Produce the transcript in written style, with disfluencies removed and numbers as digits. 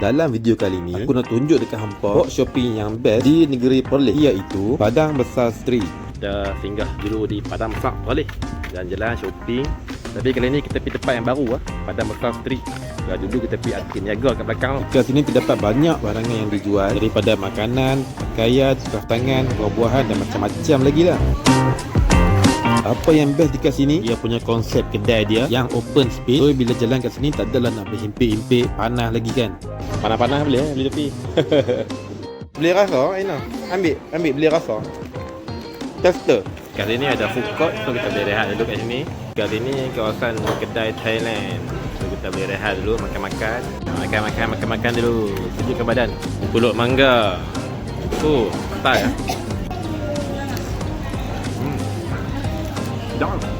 Dalam video kali ni aku nak tunjuk dekat hampa spot shopping yang best di negeri Perlis, iaitu Padang Besar Street. Dah singgah dulu di Padang Besar Perlis, jalan-jalan shopping. Tapi kali ni kita pergi tempat yang baru Padang Besar Street. Dah dulu kita pergi arti niaga kat belakang. Dekat sini terdapat banyak barangan yang dijual, daripada makanan, pakaian, craft tangan, buah-buahan dan macam-macam lagi lah. Apa yang best dekat sini, dia punya konsep kedai dia yang open space. So bila jalan kat sini tak adalah nak berhimpit-himpit, panas lagi kan. Panas-panas boleh beli tepi. Beli rasa, Aina. Ambil beli rasa. Tester. Kat sini ada food court, so kita boleh rehat dulu kat sini. Kat sini kawasan kedai Thailand. So kita boleh rehat dulu, makan-makan dulu. Sejukkan badan. Pulut mangga. Style ya. Done.